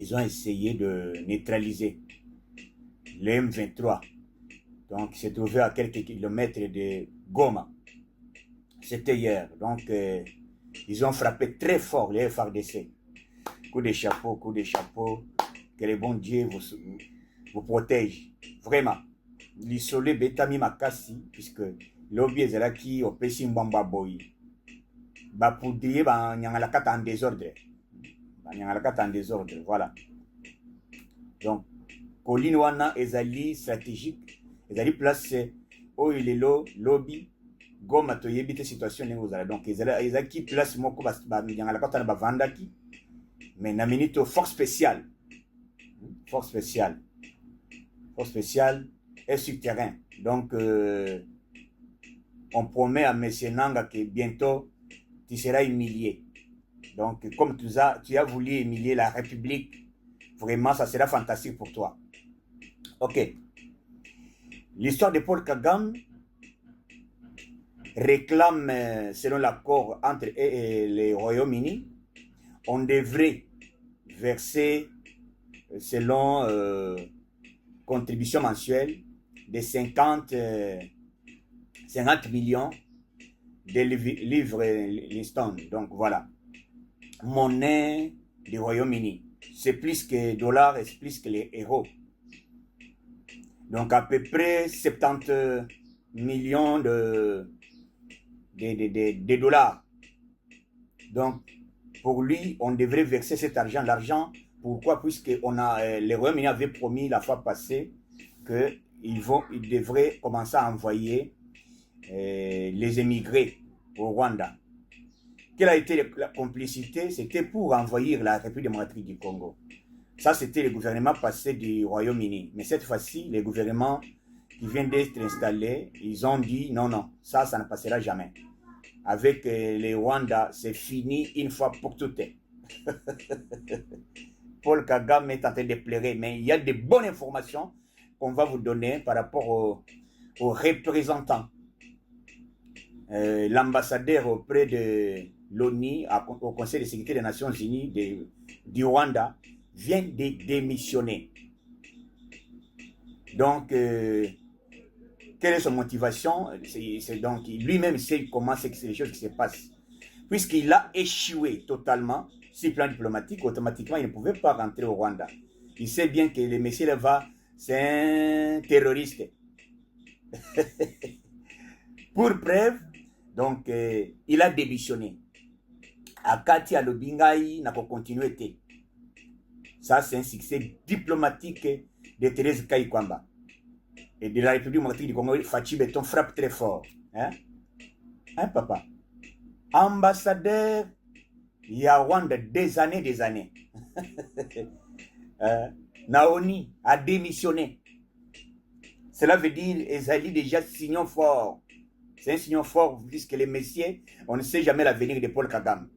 ils ont essayé de neutraliser le M23. Donc, il s'est trouvé à quelques kilomètres de Goma. C'était hier. Donc, ils ont frappé très fort les FARDC. Coup de chapeau, coup de chapeau. Que le bon Dieu vous protège. Vraiment. L'isolé Betami Makasi, puisque l'objet est là qui opési Mbamba Boy. Bapoudrier, Nyangalakata en désordre. Nyangalakata en désordre, voilà. Donc, Colline Wana, Ezali stratégique, Ezali place, où il est lobby, Goma toyebite situation n'est donc Ezali qui place moko Nyangalakata na Vandaki, mais na minute force spéciale. Force spéciale. Force spéciale est sur terrain. Donc, on promet à M. Nanga que bientôt, tu seras humilié. Donc, comme tu as voulu humilier la République, vraiment, ça sera fantastique pour toi. Ok. L'histoire de Paul Kagame réclame, selon l'accord entre le Royaume-Uni, on devrait verser, selon contribution mensuelle, de 50 millions de livres Liston. Donc voilà. Monnaie du Royaume-Uni. C'est plus que dollars et c'est plus que les euros. Donc à peu près 70 millions de dollars. Donc pour lui, on devrait verser cet argent. L'argent, pourquoi? Puisque le Royaume-Uni avait promis la fois passée qu'ils devraient commencer à envoyer les émigrés au Rwanda. Quelle a été la complicité? C'était pour envahir la République démocratique du Congo. Ça, c'était le gouvernement passé du Royaume-Uni. Mais cette fois-ci, les gouvernements qui viennent d'être installés, ils ont dit non, non, ça ne passera jamais. Avec les Rwanda, c'est fini une fois pour toutes. Paul Kagame est en train de pleurer, mais il y a de bonnes informations qu'on va vous donner par rapport aux représentants. L'ambassadeur auprès de l'ONU, au Conseil de sécurité des Nations Unies du Rwanda, vient de démissionner. Donc, quelle est son motivation? Donc, lui-même sait comment c'est les choses qui se passent. Puisqu'il a échoué totalement sur le plan diplomatique, automatiquement, il ne pouvait pas rentrer au Rwanda. Il sait bien que le monsieur là-bas, c'est un terroriste. Pour preuve, donc, il a démissionné. Akati Alobingai n'a pas continué. Ça, c'est un succès diplomatique de Thérèse Kayikwamba. Et de la République démocratique du Congo, Fachi Beton frappe très fort. Hein, papa? Ambassadeur, il y a Rwanda des années. Naoni a démissionné. Cela veut dire Ezali déjà signant fort. C'est un signal fort, puisque les messieurs, on ne sait jamais l'avenir de Paul Kagame.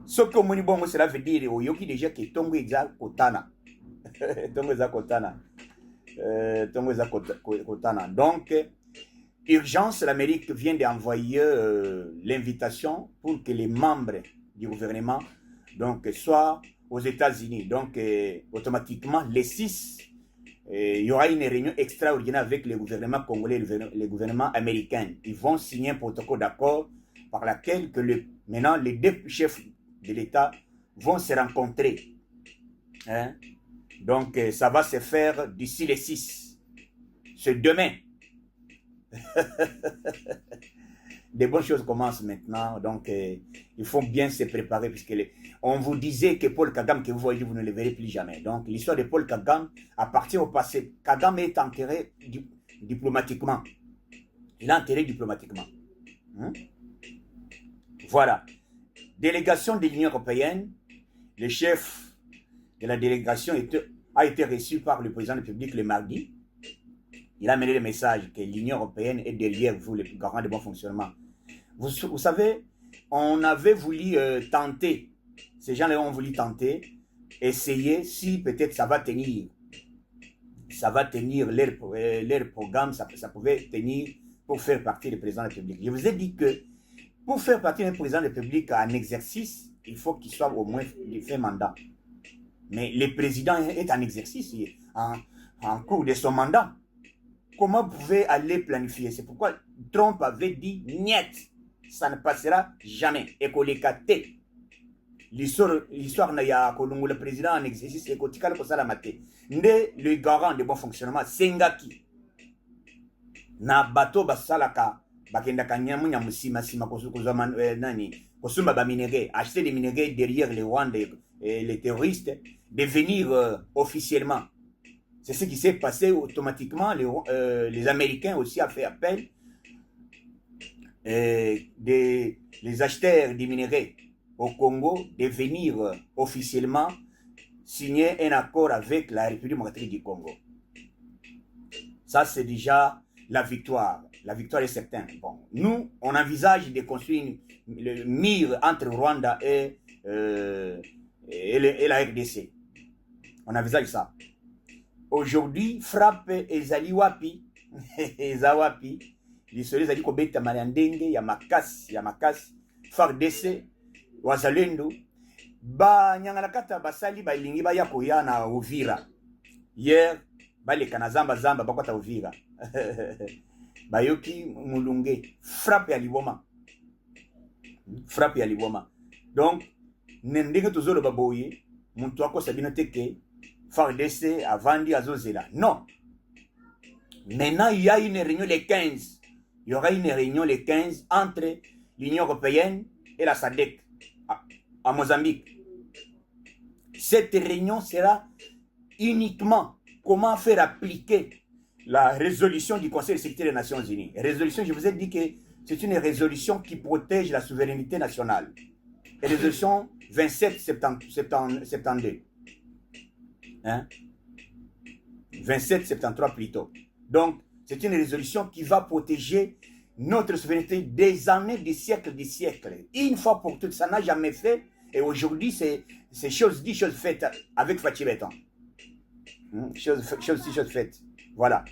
Ce que mon bon, cela veut dire, au yoki déjà que Tongo Eza Kotana. Tongo Eza Kotana. Tongo Eza Kotana. Donc, urgence, l'Amérique vient d'envoyer l'invitation pour que les membres du gouvernement donc, soient aux États-Unis. Donc, automatiquement, les 6, il y aura une réunion extraordinaire avec le gouvernement congolais et le gouvernement américain. Ils vont signer un protocole d'accord par laquelle maintenant les deux chefs de l'État vont se rencontrer. Hein? Donc, ça va se faire d'ici les 6. C'est demain. Des bonnes choses commencent maintenant. Donc, il faut bien se préparer puisque on vous disait que Paul Kagame, que vous voyez, vous ne le verrez plus jamais. Donc, l'histoire de Paul Kagame appartient au passé. Kagame est enterré diplomatiquement. Il est enterré diplomatiquement. Hein? Voilà. Délégation de l'Union européenne. Le chef de la délégation a été reçu par le président de la République le mardi. Il a amené le message que l'Union européenne est derrière vous, le garant de bon fonctionnement. Vous savez, on avait voulu tenter, ces gens-là ont voulu tenter, essayer si peut-être ça va tenir. Ça va tenir leur programme, ça pouvait tenir pour faire partie du président de la République. Je vous ai dit que pour faire partie d'un président de la République en exercice, il faut qu'il soit au moins fait mandat. Mais le président est en exercice, en cours de son mandat. Comment vous pouvez aller planifier? C'est pourquoi Trump avait dit niet, ça ne passera jamais. Et qu'on les capte. L'histoire n'a ya kolungu le président en exercice et kotikala ko sala mate. Nde le garant de bon fonctionnement sengaki. Na bato basalaka bakenda kanyamu nyamusima sima kozama nani kosumba ba minéraux, acheter des minéraux derrière les Rwandais et les terroristes, devenir officiellement. C'est ce qui s'est passé automatiquement. Les Américains aussi ont fait appel les acheteurs des minéraux au Congo de venir officiellement signer un accord avec la République démocratique du Congo. Ça, c'est déjà la victoire. La victoire est certaine. Bon, nous, on envisage de construire le mur entre Rwanda et la RDC. On envisage ça. Aujourd'hui, frappe ezali wapi, ezawapi, lisolo ezali kobeta mariandenge ya makasi, FARDC, wazalendo, ba nyangala kata basali balingi baya koya na Uvira. Hier, baleka na zamba bakwata Uvira. Bayoki mulunge, frappe ya liboma. Frappe ya liboma. Donc, ndenge tozolo baboye, muntu akosa bino teke, FARDC a vendu à Zozela. Non. Maintenant, il y a une réunion les 15. Il y aura une réunion les 15 entre l'Union européenne et la SADC à Mozambique. Cette réunion sera uniquement comment faire appliquer la résolution du Conseil de sécurité des Nations Unies. Résolution, je vous ai dit que c'est une résolution qui protège la souveraineté nationale. Résolution 2772. Hein? 2773 plutôt. Donc, c'est une résolution qui va protéger notre souveraineté des années, des siècles. Une fois pour toutes, ça n'a jamais fait. Et aujourd'hui, c'est chose dit, chose faite avec Fatih Béton. Chose faites. Voilà.